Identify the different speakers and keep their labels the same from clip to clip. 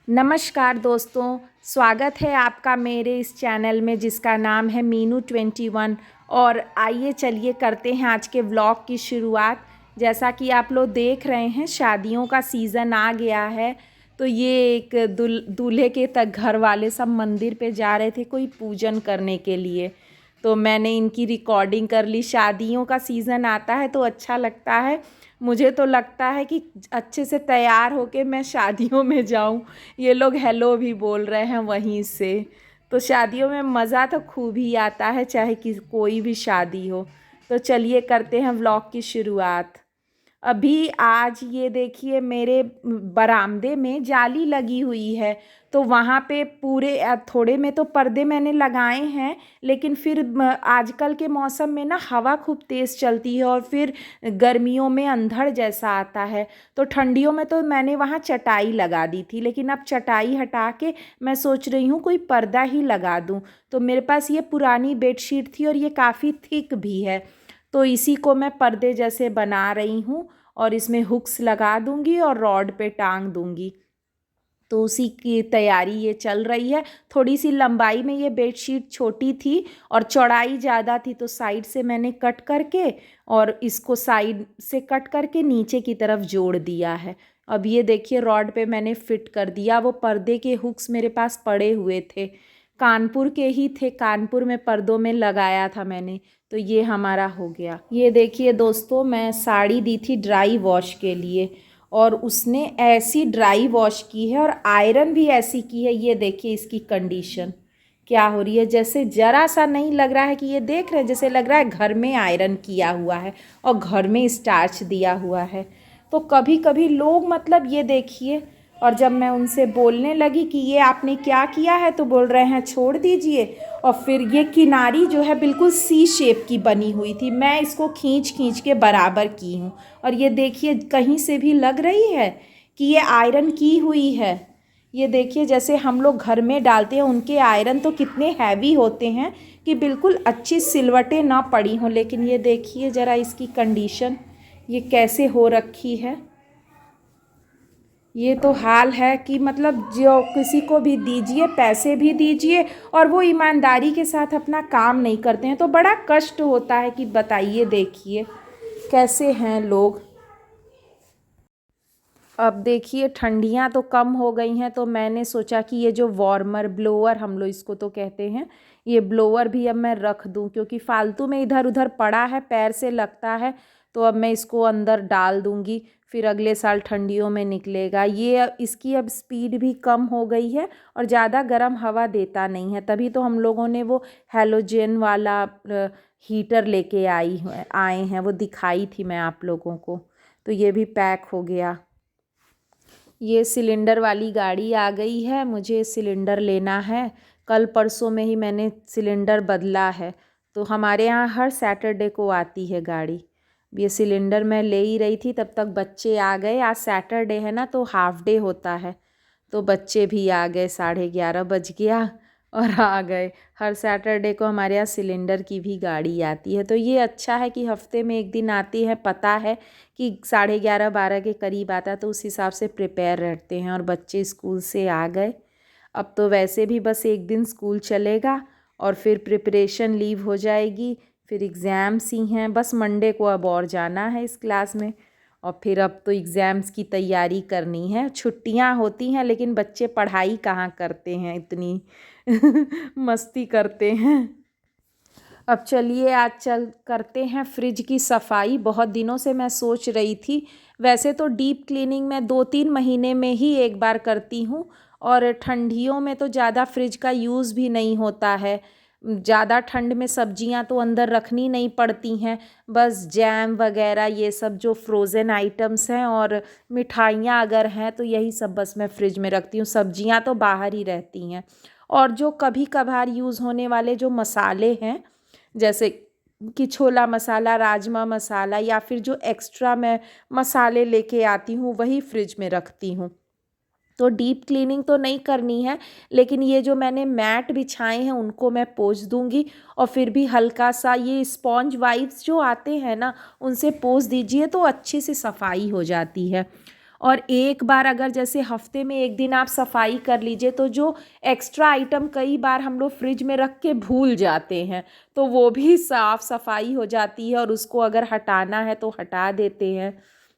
Speaker 1: नमस्कार दोस्तों, स्वागत है आपका मेरे इस चैनल में जिसका नाम है मीनू 21। और आइए चलिए करते हैं आज के व्लॉग की शुरुआत। जैसा कि आप लोग देख रहे हैं, शादियों का सीज़न आ गया है। तो ये एक दूल्हे के तक घर वाले सब मंदिर पे जा रहे थे कोई पूजन करने के लिए। तो मैंने इनकी रिकॉर्डिंग कर ली। शादियों का सीज़न आता है तो अच्छा लगता है। मुझे तो लगता है कि अच्छे से तैयार होके मैं शादियों में जाऊं। ये लोग हेलो भी बोल रहे हैं वहीं से। तो शादियों में मज़ा तो खूब ही आता है, चाहे कि कोई भी शादी हो। तो चलिए करते हैं व्लॉग की शुरुआत। अभी आज ये देखिए, मेरे बरामदे में जाली लगी हुई है। तो वहाँ पे पूरे थोड़े में तो पर्दे मैंने लगाए हैं, लेकिन फिर आजकल के मौसम में ना हवा खूब तेज़ चलती है और फिर गर्मियों में अंधड़ जैसा आता है। तो ठंडियों में तो मैंने वहाँ चटाई लगा दी थी, लेकिन अब चटाई हटा के मैं सोच रही हूँ कोई पर्दा ही लगा दूँ। तो मेरे पास ये पुरानी बेडशीट थी और ये काफ़ी थिक भी है। तो इसी को मैं पर्दे जैसे बना रही हूँ और इसमें हुक्स लगा दूँगी और रॉड पे टांग दूँगी। तो उसी की तैयारी ये चल रही है। थोड़ी सी लंबाई में ये बेडशीट छोटी थी और चौड़ाई ज़्यादा थी, तो साइड से मैंने कट करके और इसको साइड से कट करके नीचे की तरफ जोड़ दिया है। अब ये देखिए, रॉड पे मैंने फिट कर दिया। वो पर्दे के हुक्स मेरे पास पड़े हुए थे, कानपुर के ही थे, कानपुर में पर्दों में लगाया था मैंने। तो ये हमारा हो गया। ये देखिए दोस्तों, मैं साड़ी दी थी ड्राई वॉश के लिए और उसने ऐसी ड्राई वॉश की है और आयरन भी ऐसी की है। ये देखिए इसकी कंडीशन क्या हो रही है। जैसे ज़रा सा नहीं लग रहा है कि ये देख रहे हैं, जैसे लग रहा है घर में आयरन किया हुआ है और घर में स्टार्च दिया हुआ है। तो कभी कभी लोग, मतलब ये देखिए, और जब मैं उनसे बोलने लगी कि ये आपने क्या किया है, तो बोल रहे हैं छोड़ दीजिए। और फिर ये किनारी जो है बिल्कुल सी शेप की बनी हुई थी, मैं इसको खींच खींच के बराबर की हूँ। और ये देखिए कहीं से भी लग रही है कि ये आयरन की हुई है। ये देखिए जैसे हम लोग घर में डालते हैं, उनके आयरन तो कितने हैवी होते हैं कि बिल्कुल अच्छी सिलवटें ना पड़ी हों। लेकिन ये देखिए ज़रा इसकी कंडीशन, ये कैसे हो रखी है। ये तो हाल है कि मतलब जो किसी को भी दीजिए, पैसे भी दीजिए और वो ईमानदारी के साथ अपना काम नहीं करते हैं, तो बड़ा कष्ट होता है कि बताइए, देखिए कैसे हैं लोग। अब देखिए ठंडियाँ तो कम हो गई हैं, तो मैंने सोचा कि ये जो वार्मर ब्लोअर हम लोग इसको तो कहते हैं, ये ब्लोअर भी अब मैं रख दूं, क्योंकि फालतू में इधर उधर पड़ा है, पैर से लगता है। तो अब मैं इसको अंदर डाल दूंगी, फिर अगले साल ठंडियों में निकलेगा ये। इसकी अब स्पीड भी कम हो गई है और ज़्यादा गर्म हवा देता नहीं है। तभी तो हम लोगों ने वो हैलोजन वाला हीटर लेके आए हैं, वो दिखाई थी मैं आप लोगों को। तो ये भी पैक हो गया। ये सिलेंडर वाली गाड़ी आ गई है, मुझे सिलेंडर लेना है। कल परसों में ही मैंने सिलेंडर बदला है। तो हमारे यहाँ हर सैटरडे को आती है गाड़ी। ये सिलेंडर मैं ले ही रही थी, तब तक बच्चे आ गए। आज सैटरडे है ना, तो हाफ डे होता है। तो बच्चे भी आ गए, 11:30 बज गया और आ गए। हर सैटरडे को हमारे यहाँ सिलेंडर की भी गाड़ी आती है। तो ये अच्छा है कि हफ्ते में एक दिन आती है, पता है कि 11:30-12 के करीब आता है, तो उस हिसाब से प्रिपेयर रहते हैं। और बच्चे स्कूल से आ गए। अब तो वैसे भी बस एक दिन स्कूल चलेगा और फिर प्रिपरेशन लीव हो जाएगी, फिर एग्ज़ाम्स ही हैं। बस मंडे को अब और जाना है इस क्लास में। और फिर अब तो एग्ज़ाम्स की तैयारी करनी है। छुट्टियां होती हैं लेकिन बच्चे पढ़ाई कहाँ करते हैं, इतनी मस्ती करते हैं। अब चलिए आज चल करते हैं फ्रिज की सफाई। बहुत दिनों से मैं सोच रही थी। वैसे तो डीप क्लीनिंग मैं 2-3 महीने में ही एक बार करती हूँ और ठंडियों में तो ज़्यादा फ्रिज का यूज़ भी नहीं होता है। ज़्यादा ठंड में सब्जियां तो अंदर रखनी नहीं पड़ती हैं, बस जैम वगैरह ये सब जो फ्रोज़न आइटम्स हैं और मिठाइयाँ अगर हैं तो यही सब बस मैं फ्रिज में रखती हूँ। सब्जियां तो बाहर ही रहती हैं। और जो कभी कभार यूज़ होने वाले जो मसाले हैं, जैसे कि छोला मसाला, राजमा मसाला, या फिर जो एक्स्ट्रा मैं मसाले लेके आती हूँ वही फ्रिज में रखती हूँ। तो डीप क्लीनिंग तो नहीं करनी है, लेकिन ये जो मैंने मैट बिछाए हैं उनको मैं पोंछ दूंगी। और फिर भी हल्का सा ये स्पॉन्ज वाइप्स जो आते हैं ना, उनसे पोंछ दीजिए तो अच्छे से सफाई हो जाती है। और एक बार अगर जैसे हफ्ते में एक दिन आप सफाई कर लीजिए तो जो एक्स्ट्रा आइटम कई बार हम लोग फ्रिज में रख के भूल जाते हैं तो वो भी साफ़ सफाई हो जाती है और उसको अगर हटाना है तो हटा देते हैं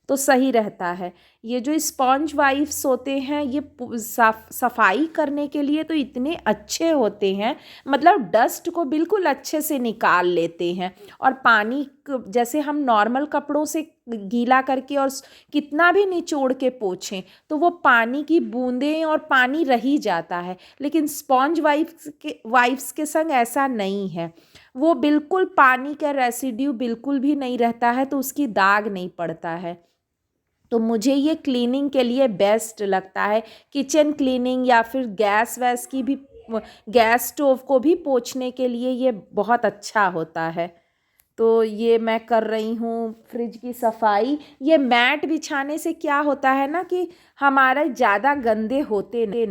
Speaker 1: तो सही रहता है। ये जो स्पॉन्ज वाइप्स होते हैं ये सफाई करने के लिए तो इतने अच्छे होते हैं, मतलब डस्ट को बिल्कुल अच्छे से निकाल लेते हैं। और पानी जैसे हम नॉर्मल कपड़ों से गीला करके और कितना भी निचोड़ के पोंछें तो वो पानी की बूंदें और पानी रह ही जाता है, लेकिन स्पॉन्ज वाइप्स के संग ऐसा नहीं है। वो बिल्कुल पानी का रेसिड्यू बिल्कुल भी नहीं रहता है तो उसकी दाग नहीं पड़ता है। तो मुझे ये क्लीनिंग के लिए बेस्ट लगता है। किचन क्लीनिंग या फिर गैस वैस की भी, गैस स्टोव को भी पोंछने के लिए ये बहुत अच्छा होता है। तो ये मैं कर रही हूँ फ्रिज की सफाई। ये मैट बिछाने से क्या होता है ना कि हमारे ज़्यादा गंदे होते नहीं।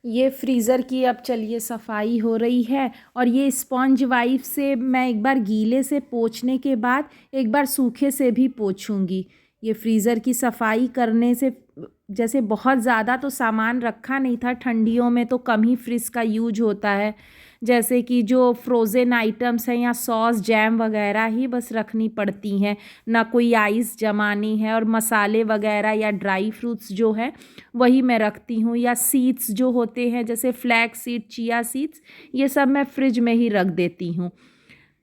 Speaker 1: ये फ्रीज़र की अब चलिए सफाई हो रही है और ये स्पॉन्ज वाइप से मैं एक बार गीले से पोंछने के बाद एक बार सूखे से भी पोंछूंगी। ये फ्रीज़र की सफाई करने से जैसे बहुत ज़्यादा तो सामान रखा नहीं था, ठंडियों में तो कम ही फ्रिज का यूज होता है, जैसे कि जो फ्रोज़न आइटम्स हैं या सॉस जैम वगैरह ही बस रखनी पड़ती हैं, ना कोई आइस जमानी है। और मसाले वगैरह या ड्राई फ्रूट्स जो है वही मैं रखती हूँ, या सीड्स जो होते हैं जैसे फ्लैक्स सीड, चिया सीड्स, ये सब मैं फ्रिज में ही रख देती हूँ।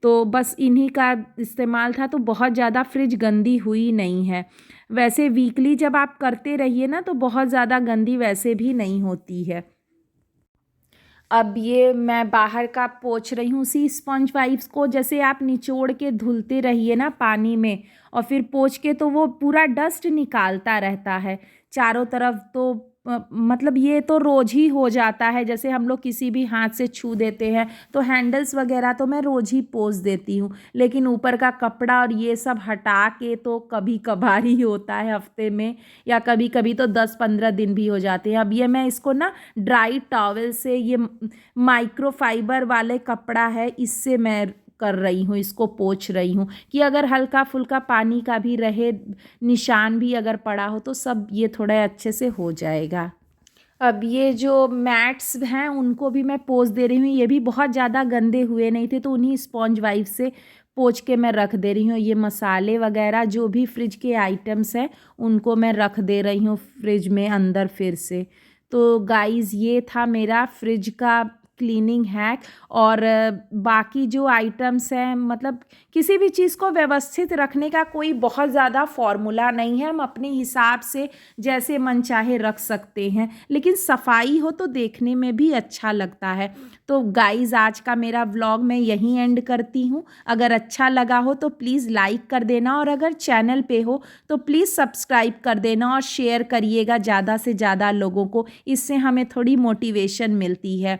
Speaker 1: तो बस इन्हीं का इस्तेमाल था, तो बहुत ज़्यादा फ्रिज गंदी हुई नहीं है। वैसे वीकली जब आप करते रहिए ना तो बहुत ज़्यादा गंदी वैसे भी नहीं होती है। अब ये मैं बाहर का पोंछ रही हूँ उसी स्पंज वाइप्स को, जैसे आप निचोड़ के धुलते रहिए ना पानी में और फिर पोंछ के तो वो पूरा डस्ट निकालता रहता है चारों तरफ। तो मतलब ये तो रोज़ ही हो जाता है, जैसे हम लोग किसी भी हाथ से छू देते हैं तो हैंडल्स वगैरह तो मैं रोज़ ही पोंछ देती हूँ, लेकिन ऊपर का कपड़ा और ये सब हटा के तो कभी कभार ही होता है हफ्ते में, या कभी कभी तो 10-15 दिन भी हो जाते हैं। अब ये मैं इसको ना ड्राई टॉवल से, ये माइक्रोफाइबर वाले कपड़ा है, इससे मैं कर रही हूँ, इसको पोंछ रही हूँ कि अगर हल्का फुल्का पानी का भी रहे, निशान भी अगर पड़ा हो तो सब ये थोड़ा अच्छे से हो जाएगा। अब ये जो मैट्स हैं उनको भी मैं पोंछ दे रही हूँ, ये भी बहुत ज़्यादा गंदे हुए नहीं थे तो उन्हीं स्पॉन्ज वाइप से पोंछ के मैं रख दे रही हूँ। ये मसाले वगैरह जो भी फ्रिज के आइटम्स हैं उनको मैं रख दे रही हूँ फ्रिज में अंदर फिर से। तो गाइज़ ये था मेरा फ्रिज का क्लीनिंग हैक। और बाकी जो आइटम्स हैं, मतलब किसी भी चीज़ को व्यवस्थित रखने का कोई बहुत ज़्यादा फॉर्मूला नहीं है, हम अपने हिसाब से जैसे मन चाहे रख सकते हैं, लेकिन सफाई हो तो देखने में भी अच्छा लगता है। तो गाइज़ आज का मेरा व्लॉग मैं यहीं एंड करती हूँ। अगर अच्छा लगा हो तो प्लीज़ लाइक कर देना, और अगर चैनल पे हो तो प्लीज़ सब्सक्राइब कर देना और शेयर करिएगा ज़्यादा से ज़्यादा लोगों को, इससे हमें थोड़ी मोटिवेशन मिलती है।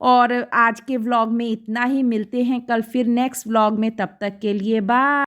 Speaker 1: और आज के व्लॉग में इतना ही, मिलते हैं कल फिर नेक्स्ट व्लॉग में, तब तक के लिए बाय।